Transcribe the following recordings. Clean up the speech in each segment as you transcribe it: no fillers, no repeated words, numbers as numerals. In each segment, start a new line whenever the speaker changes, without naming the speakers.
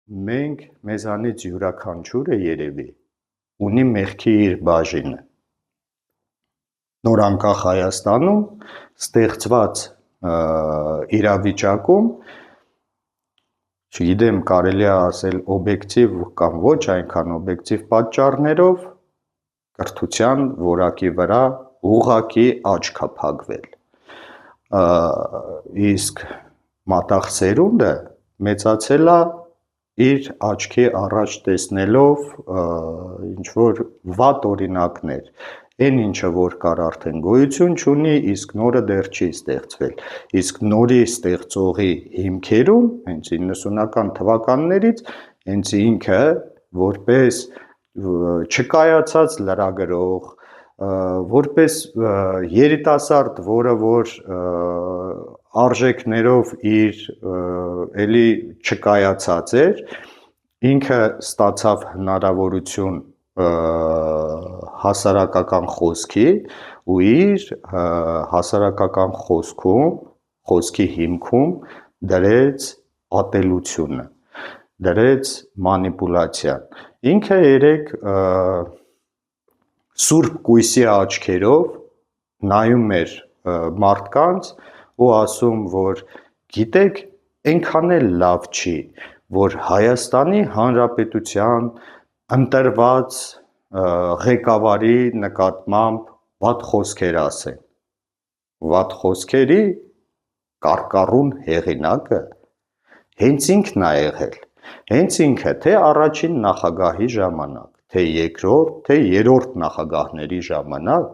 մենք մեզանից յուրաքանչյուրը երևի ունի մեղքի իր բաժինը։ Նոր անկախ Հայաստանում ստեղծված իրավիճակում, չգիտեմ կարելի է ասել օբյեկտիվ կամ ոչ այնքան օբյեկտիվ պատճառներով կրթության որակի վրա ուղղակի աչք է փակվել։ Իսկ մատաղ սերունդը մեծացել է իր աչքի առաջ տեսնելով ինչ-որ վատ օրինակներ, այն ինչը որ կար արդեն գոյություն չունի, իսկ նորը դեռ չի ստեղծվել, իսկ նորի ստեղծողի հիմքերում, հենց 90-ական թվականներից, հենց ինքը որպես չկայացած լրագրող, որպես երիտասարդ, որը որ արժեքներով իր էլի չկայացած էր, ինքը ստացավ հնարավորություն հասարակական խոսքի ու իր հասարակական խոսքի հիմքում դրեց ատելությունը, դրեց մանիպուլյացիան, ինքը երեք սուրբ կույսի աչքերով նայում էր մարդկանց ու ասում, որ գիտեք, այնքան էլ լավ չի, որ Հայաստանի Հանրապետության ընտրված ղեկավարի նկատմամբ վատ խոսքեր ասեն, վատ խոսքերի կարկառուն հեղինակը հենց ինքն է եղել, հենց ինքը թե առաջին նախագահի ժամանակ, թե երկրորդ, թե երրորդ նախագահների ժամանակ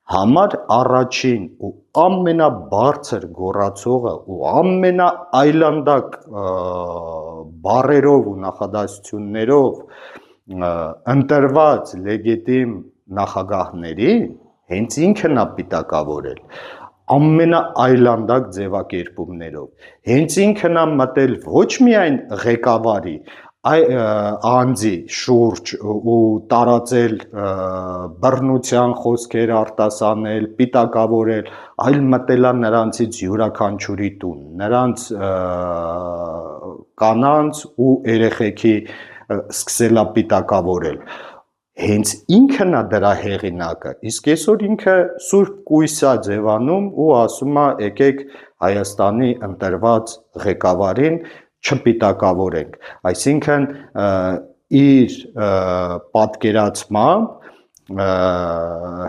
համար առաջին ու ամենաբարձր գոռացողը ու ամենաայլանդակ բառերով ու նախադասություններով ընտրված լեգիտիմ նախագահներին հենց ինքն է պիտակավորել ամենաայլանդակ ձևակերպումներով, հենց ինքն է մտել ոչ միայն ղեկավարի անձի շուրջ ու տարածել բռնության խոսքեր արտասանել, պիտակավորել, այլ մտել է նրանցից յուրաքանչյուրի տուն, նրանց կանանց ու երեխեքի սկսել է պիտակավորել, հենց ինքն է դրա հեղինակը, իսկ այսօր ինքը սուրբ կույս է ձևանում ու ասում է եկեք Հայաստանի ընտրված ղեկավարին չպիտակավորենք, այսինքն իր պատկերացմամբ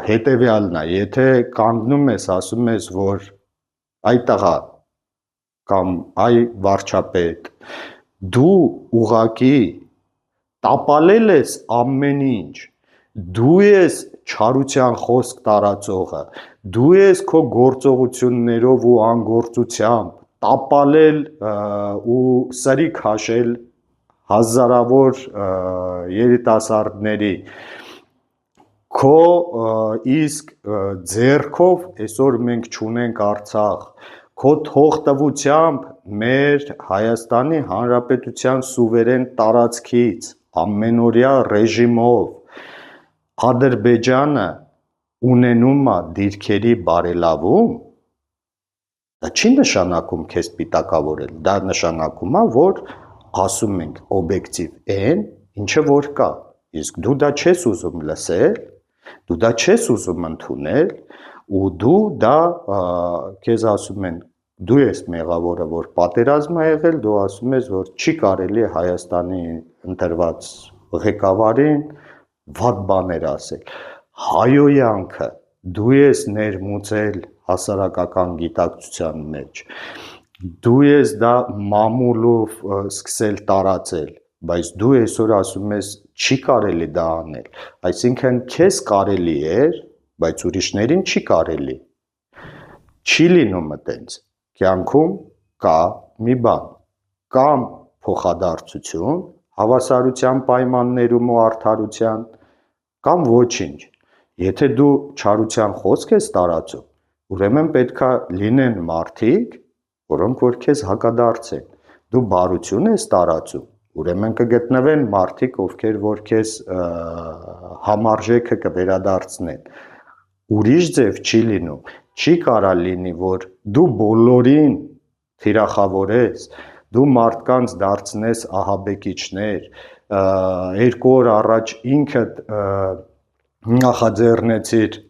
հետևյալն է, եթե կանգնում ես, ասում ես, որ այ տղա կամ այ վարչապետ, դու ուղղակի տապալել ես ամեն ինչ, դու ես չարության խոսք տարածողը, դու ես քո գործողություններով ու անգործությամբ տապալել ու սրի քաշել հազարավոր երիտասարդների, քո իսկ ձեռքով այսօր մենք չունենք Արցախ, քո թողտվությամբ մեր Հայաստանի Հանրապետության սուվերեն տարածքից ամենօրյա ռեժիմով Ադրբեջանը ունենում է դիրքերի բարելավում, դա չի նշանակում քեզ պիտակավորել, դա նշանակում է, որ ասում ենք օբյեկտիվ այն, ինչը որ կա, իսկ դու դա չես ուզում լսել, դու դա չես ուզում ընդունել ու դու դա քեզ ասում են, դու ես մեղավորը, որ պատերազմ է եղել, դու ասում ես, որ չի կարելի Հայաստանի ընտրված ղեկավարին վատ բաներ ասել, հայոյանքը դու ես ներմուծել հասարակական գիտակցության մեջ, դու ես դա մամուլով սկսել տարածել, բայց դու այսօր ասում ես չի կարելի դա անել, այսինքն քեզ կարելի էր, բայց ուրիշներին չի կարելի, չի լինում այտենց, կյանքում կա մի բան, կամ փոխադարձություն, հավասարության պայմաններում ու արդարության, կամ ոչինչ, եթե դու չարության խոսք ես տարածում, ուրեմն պետքա լինեն մարդիկ, որոնք որ քեզ հակադարձեն, դու բարություն ես տարածում, ուրեմն կգտնվեն մարդիկ, ովքեր որ քեզ համարժեքը կվերադարձնեն, ուրիշ ձև չի լինում, չի կարա լինի, որ դու բոլորին թիրախավորես, դու մարդկանց դարձնես ահաբեկիչներ, 2 օր առաջ ինքդ նախաձեռնեցիր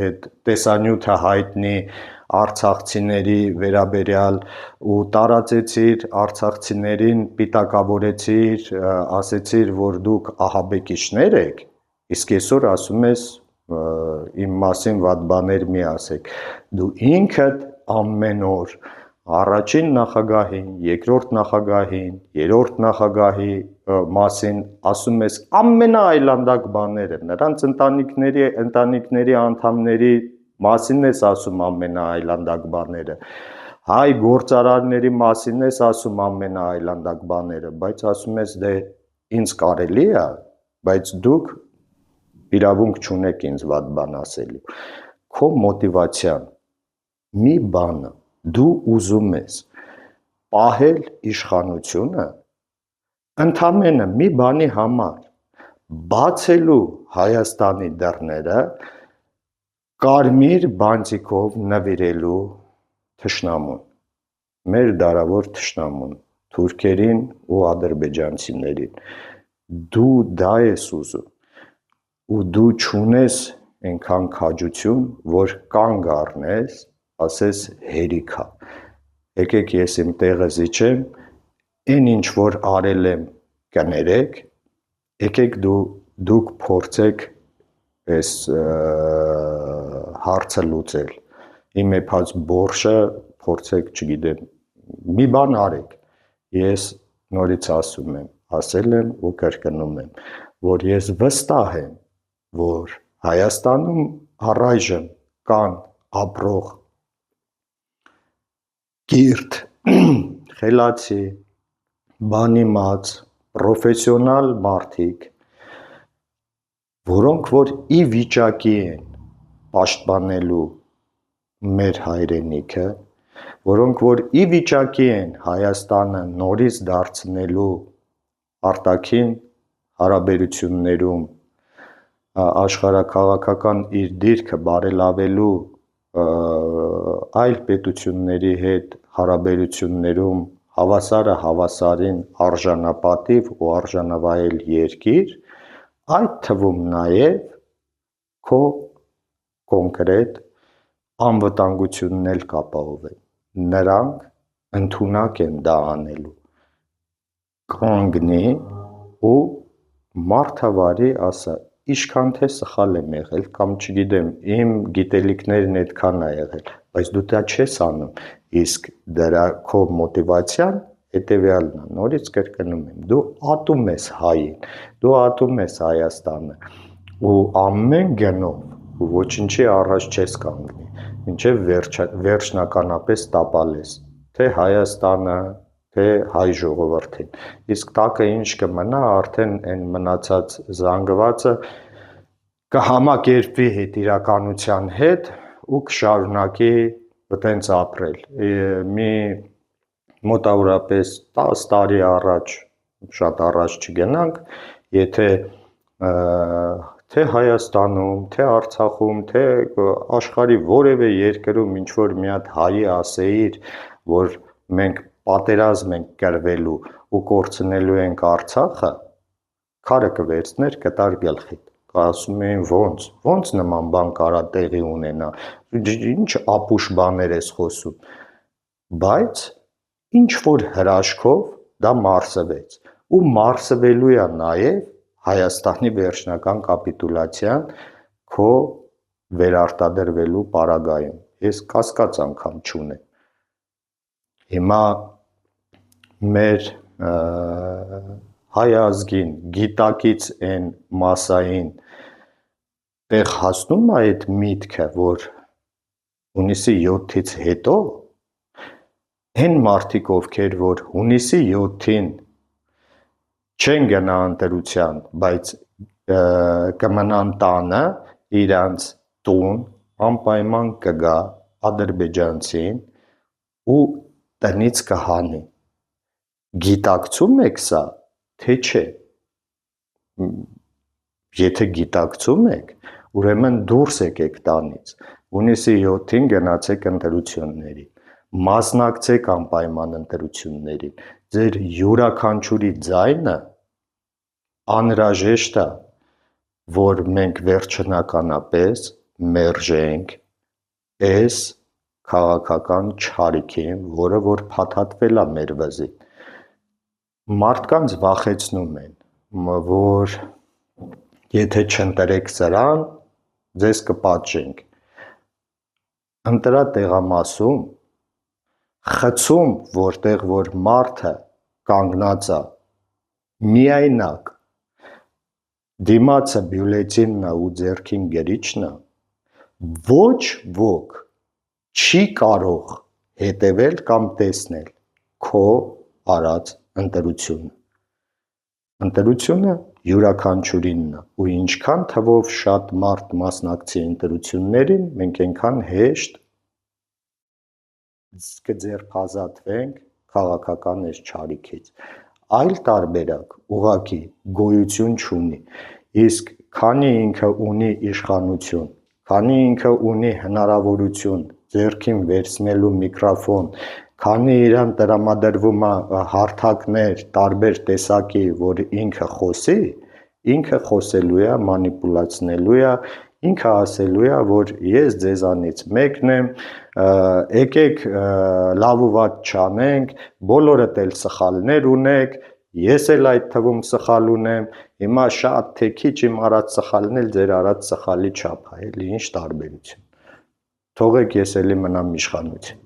հետ տեսանյութը հայտնի արցախցիների վերաբերյալ ու տարածեցիր արցախցիներին պիտակավորեցիր, ասեցիր, որ դուք ահաբեկիչներ եք, իսկ այսօր ասում ես իմ մասին վատ բաներ մի ասեք, դու ինքդ ամեն օր առաջին նախագահին, երկրորդ նախագահին, երրորդ նախագահի մասին ասում ես ամենաայլանդակ բաները, նրանց ընտանիքների անդամների մասին ես ասում ամենաայլանդակ բաները, հայ գործարարների մասին ես ասում ամենաայլանդակ բաները, բայց ասում ես դե ինձ կարելի է, բայց դուք իրավունք չունեք ինձ վատ բան ասելու, քո մոտիվացիան մի բանը, դու ուզում ես պահել իշխանությունը ընդամենը մի բանի համար, բացելու Հայաստանի դռները կարմիր բանտիկով նվիրելու թշնամուն, մեր դարավոր թշնամուն, թուրքերին ու ադրբեջանցիներին, դու դա ես ուզում ու դու չունես այնքան քաջություն, որ կանգ առնես, ասես հերիքա, եկեք ես իմ տեղը զիջեմ, այն ինչ որ արել եմ կներեք, եկեք դուք փորձեք այս հարցը լուծել, իմ եփած բորշը փորձեք, չգիտեմ, մի բան արեք, ես նորից ասում եմ, ասել եմ ու կրկնում եմ, որ ես վստահ եմ, որ Հայաստանում առայժմ կան ապրող կիրթ, խելացի, բանիմաց, պրոֆեսիոնալ մարդիկ, որոնք որ ի վիճակի են պաշտպանելու մեր հայրենիքը, որոնք որ ի վիճակի են Հայաստանը նորից դարձնելու արտաքին հարաբերություններում աշխարհաքաղաքական իր դիրքը բարելավելու այլ պետությունների հետ հարաբերություններում հավասարը հավասարին արժանապատիվ ու արժանավայել երկիր, այդ թվում նաև քո կոնկրետ անվտանգությունն էլ կապահովեն, նրանք ընդունակ են դա անելու, կանգնի ու մարդավարի ասա, ինչքան թե սխալ եմ եղել կամ չգիտեմ, իմ գիտելիքներն այդքան է եղել, բայց դու դա չես անում, իսկ դրա քո մոտիվացիան հետևյալն է, նորից կրկնում եմ, դու ատում ես հային, դու ատում ես Հայաստանը ու ամեն գնով ու ոչինչի առաջ չես կանգնի, մինչև վերջնականապես տապալես, թե Հայաստանը, թե հայ ժողովրդին, իսկ տակը ինչ կմնա, արդեն այն մնացած զանգվածը կհամակերպվի հետիրականության հետ ու կշարունակի տենց ապրել, մի մոտավորապես 10 տարի առաջ, շատ առաջ չգնանք, եթե թե Հայաստանում, թե Արցախում, թե աշխարհի որևէ երկրում ինչ-որ մի հատ հայի ասեիր, որ մենք պատերազմ ենք կրվելու ու կորցնելու ենք Արցախը, քարը կվերցներ կտար գլխիդ, ասում էին ոնց նման բան կարա տեղի ունենա, ինչ ապուշ բաներ ես խոսում, բայց ինչ-որ հրաշքով դա մարսվեց ու մարսվելու է նաև Հայաստանի վերջնական կապիտուլացիան քո վերարտադրվելու պարագայում, ես կասկած անգամ չունեմ, հիմա մեր հայ ազգին գիտակից են մասային տեղ հասնում է այդ միտքը, որ հունիսի 7-ից հետո հեն մարդիկ ովքեր, որ հունիսի 7-ին չեն գնա ընտրության, բայց կմնան տանը, իրանց տուն, անպայման կգա ադրբեջանցին ու տնից կհանի, գիտակցում եք սա, թե չէ, եթե գիտակցում եք, ուրեմն դուրս եկեք տանից, հունիսի 7-ին գնացեք ընտրությունների, մասնակցեք անպայման ընտրություններին, ձեր յուրաքանչյուրի ձայնը անհրաժեշտ է, որ մենք վերջնականապես մերժենք այս քաղաքական չարիքին, որը որ փաթաթվել է մեր վզին։ Մարդկանց վախեցնում են, որ եթե չընտրեք սրան, ձեզ կպատժենք։ Ընտրա տեղամասում խցում, որտեղ որ մարդը կանգնած է միայնակ, դիմացը բյուլետենն է ու ձեռքին գրիչն է, ոչ ոք չի կարող հետևել կամ տեսնել քո արած ընտրությունը։ Ընտրությունը յուրաքանչյուրինն է, ու ինչքան թվով շատ մարդ մասնակցի ընտրություններին, մենք այնքան հեշտ կձերբազատվենք քաղաքական այս չարիքից։ Այլ տարբերակ ուղղակի գոյություն չունի, իսկ քանի ինքը ունի իշխանություն, քանի ինքը ունի հնարավորություն ձեռքին վերցնելու միկրոֆոն, քանի իրան տրամադրվում է հարթակներ տարբեր տեսակի, որ ինքը խոսի, ինքը խոսելու է, մանիպուլացնելու է, ինքը ասելու է, որ ես ձեզանից մեկն եմ, եկեք լավ ու վատ չանենք, բոլորդ էլ սխալներ ունեք, ես էլ այդ թվում սխալ ունեմ, հիմա շատ թե քիչ իմ արած սխալն էլ ձեր արած սխալի չափ է, էլի ինչ տարբերություն։ Թողեք ես էլի մնամ իշխանություն։